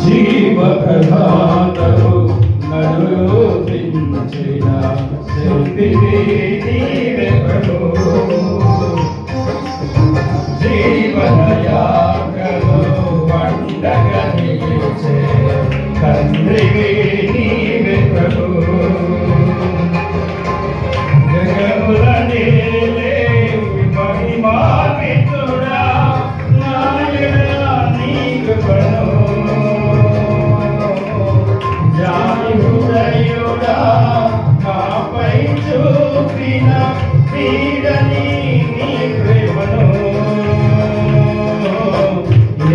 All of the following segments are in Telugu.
జీవప్రధానము నన్ను పెంచిన శిల్పివి నీవే ప్రభు. జీవనయాగము పండగ నిలిచే తండ్రివి నీవే ప్రభు. జగముల నేలే మహిమాన్వితుడా నాయన నీ కృపను. జాని హృదయుడా నాపై చూపిన పీడని నీ ప్రేమను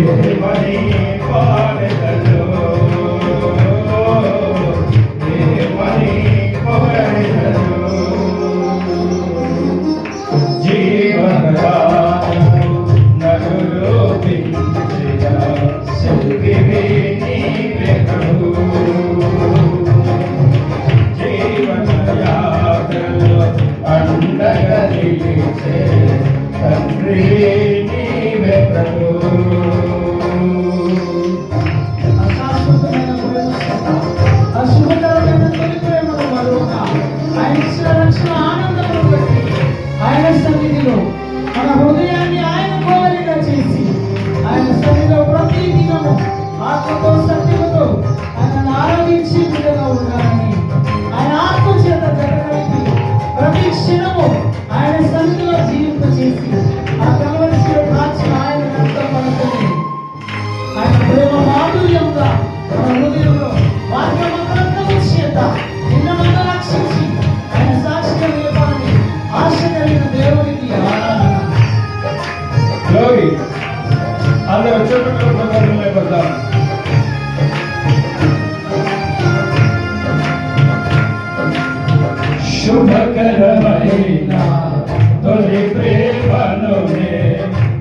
ఏమని పాడెదను, ఏమని పొగడెదను. జీవనదానము నన్ను రూపించిన శిల్పివి నీవే ప్రభు. జీవనయాత్రలో అండగా నిలిచే తండ్రి నీవే ప్రభు. ఆయన సన్నిధిలో మన హృదయాన్ని ఆయన కోరిగా చేసి ఆయన సన్నిధిలో ప్రతి దినము ఆత్మతో సత్యముతో ఆయన ఆరాధించి బిడ్డగా ఉండాలని ఆయన ఆత్మ చేత జరగడానికి ప్రతి క్షణము ఆయన సన్నిధిలో జీవింప చేసి ఆ కలవరిశిలో కాచిన ఆయన రక్తం పడుతుంది. ఆయన ప్రేమ మాధుర్యంగా మన హృదయంలో వాక్యమంతరంతము చేత నిన్నమంతా రక్షించి ఆయన సాక్షిగా నిలపాలని ఆశ కలిగిన దేవునికి ఆరాధన. గ్లోరీ. అందరూ చెప్పుకుంటూ లేపడతాం. శుభకరమైన తొలి ప్రేమను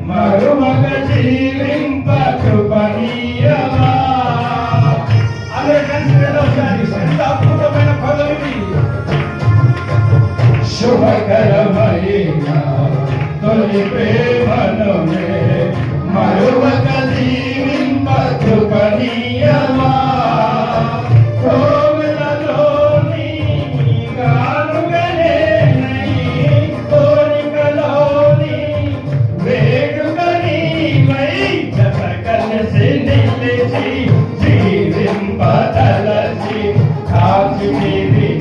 మరుమగ జీవింప కృపణీయమా. అందరూ కలిసి ఒకసారి ఎంత అద్భుతమైన పదవి. శుభకరమైన తొలి ప్రేమను మరువక జీవింప కృపణీయమా. కోవెలలోని గానుగనే కోరికలోని వేడుక నీవై జత కలిసి నిలిచి జీవింప తలచి కాచితివి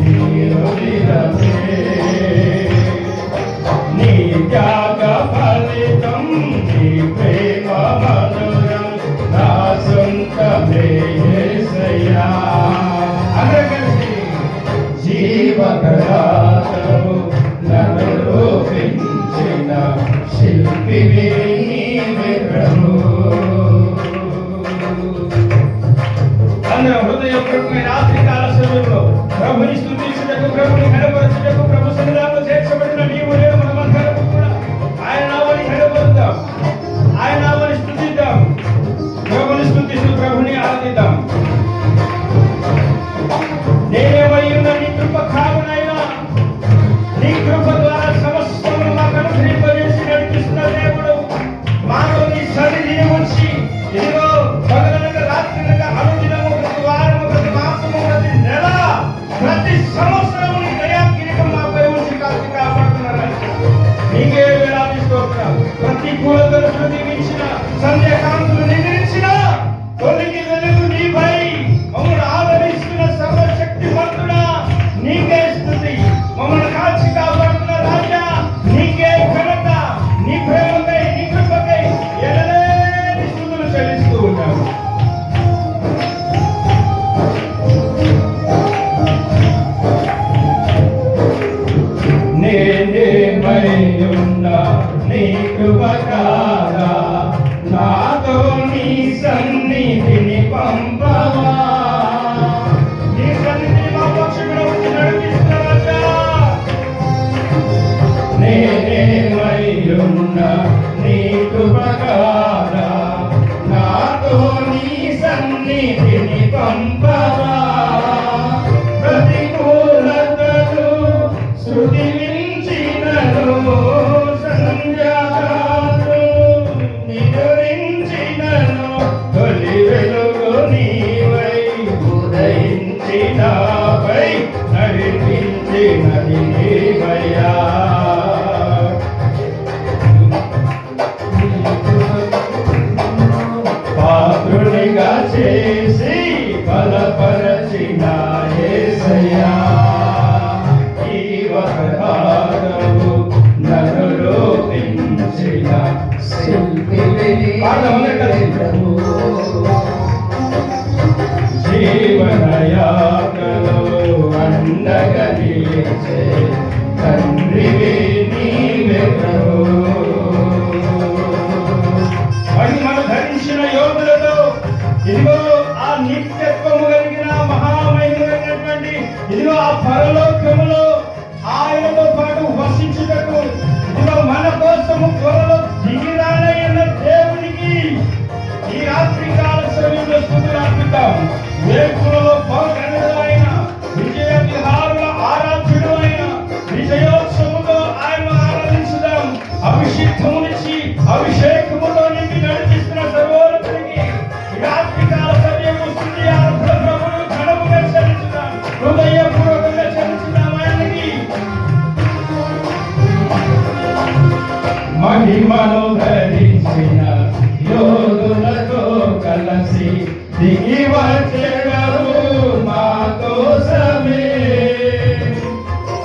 నీరుదిరమే. నీ త్యాగ ఫలితం నీ ప్రేమ మధురం నా సొంతమే యేసయ్యా. అందరూ కలిసి జీవకరాతము నన్ను రూపించిన శిల్పివి నీవే ప్రభు. అందరూ హృదయపూర్వకమైన రాత్రికాల సమయంలో ప్రభుని స్తుతించుటకు, ప్రభుని కనపరచుటకు, ప్రభు సన్నిధానంలో చేర్చబడిన నీవు నేను మనమందరము కూడా ఆయన నామముని కనపరుద్దాం, ఆయన నామముని స్తుతిద్దాం, ప్రభుని స్తుతిస్తూ ప్రభుని ఆరాధిద్దాం. నేనేమై ఉన్న నీ కృప కావునైనా నీ కృప ద్వారా సమస్తము మాకు అనుగ్రహింపజేసి నడిపిస్తున్న దేవుడు మాలో నీ సన్నిధిని ఉంచి ఇదిగో పగలనగా రాత్రినగా అనుదినము ప్రతి వారము ప్రతి మాసము ప్రతి నెల ప్రతి సంవత్సరము నీ దయా కిరీటం మాపై ఉంచి కాచి కాపాడుతున్నారు. నీకే వేలాది స్తోత్రాలు. ప్రతికూలతను శృతించిన సంధ్యాకాంతులు నిద్రించిన తొలికి వెలుగు నీపై మమ్మల్ని ఆదరిస్తున్న సర్వశక్తిమంతుడా నీకే స్తుతి. మమ్మల్ని కాచి కాపాడుతున్న రాజా నీకే ఘనత. నీ ప్రేమకై నీ కృపకై ఎనలేని స్తుతులు చెల్లిస్తూ ఉన్నాము. నేనేమై ఉన్నా నీ కృప కాదా, నాతో నీ సన్నిధిని పంపవా. నీ సన్నిధిని మా పక్షులు వచ్చి నడిపిస్తారట. నేనేమై ఉన్నా నీ కృప కాదా, నాతో నీ సన్నిధిని పంపవా. ప్రతికూలతలు శృతించినను సంధ్యాకాంతులు నిదురించినను తొలి వెలుగు నీవై ఉదయించినావై నడిపించినది నీవయ్యా. పాత్రునిగా చేసి బలపరచిన యేసయ్యా, ఈ వరహారము నన్ను రూపించిన శిల్పిని ప్రభు. జీవనయాత్రలో అండగా నిలిచే తండ్రివి నీవే ప్రభు. మహిమను ధరించిన యోధులతో ఇదిగో ఆ నిత్యత్వము కలిగిన మహామహిమైనటువంటి ఇదిగో ఆ పరలోకములో ఆయనతో పాటు వసించుటకు ఇదిగో మన కోసము త్వరలో దిగిరానైన దేవునికి ఈ రాత్రి కాల సమయంలో స్తుతులు అర్పిద్దాం. వేకులలో పౌరుడు ఆయన, విజయ విహారుల ఆరాధ్యుడు ఆయన, విజయోత్సవంలో ఆయన ఆరాధించుదాం. అభిషేకమునిచ్చి అభిషేకముతో నింపి నడిపిస్తున్న సర్వోన్నతునికి ఈ రాత్రి కాల సమయము స్తుతి ఆరాధన ప్రభువును ఘనముగా చెల్లించుదాం. హృదయపూర్వకంగా చెల్లించుదాం ఆయనకి. మహిమను ధరించిన యోధులతో కలసి దిగి వచ్చెదవు మా కోసమే.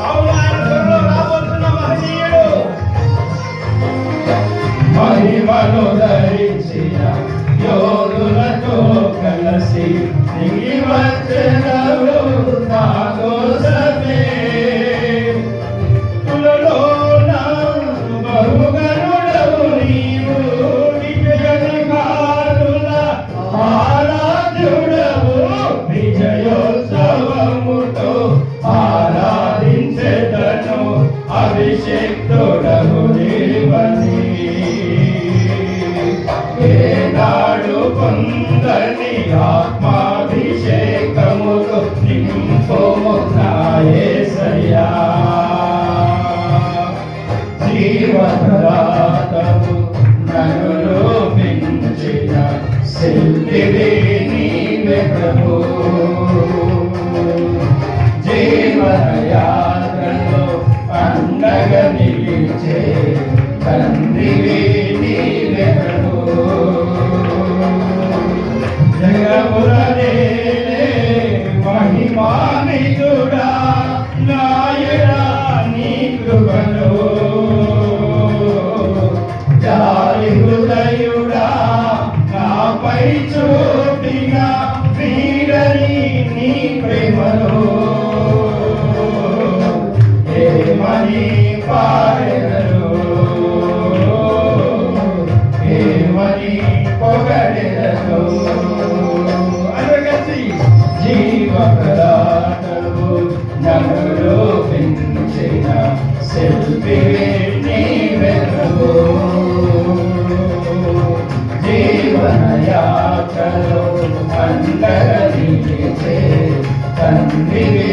అవును, ఆయన త్వరలో రాబోతున్న మహనీయుడు. మహిమను ధరించిన యోధులతో కలసి దిగి వచ్చెదవు మా కోసమే. తులలోన బహుగనుడవు నీవు, విజయ విహారుల ఆరాధ్యుడవు. విజయోత్సవముతో ఆరాధించెదను, అభిషేక్తుడవు నీవని. ఏనాడు పొందని ఆత్మాభిషేకముతో నింపుము నా యేసయ్యా. జీవదాతవు నన్ను రూపించిన శిల్పివి నీవే ప్రభు. జీవనయాత్రలో అండగా నిలిచే తండ్రివి నీవే ప్రభు. జగములనే మహిమానితుడా నాయనా నీ కృపలో. జాలి హృదయుడా నాపై చూపిన వీడని నీ ప్రేమలో. ఏమని పాడెదను, ఏమని పొగడెదను. అనగసి జీవప్రదాతవు నన్ను రూపించిన శిల్పివి నీవే ప్రభు. జీవనయాత్రలో అండగా నిలిచే తండ్రివి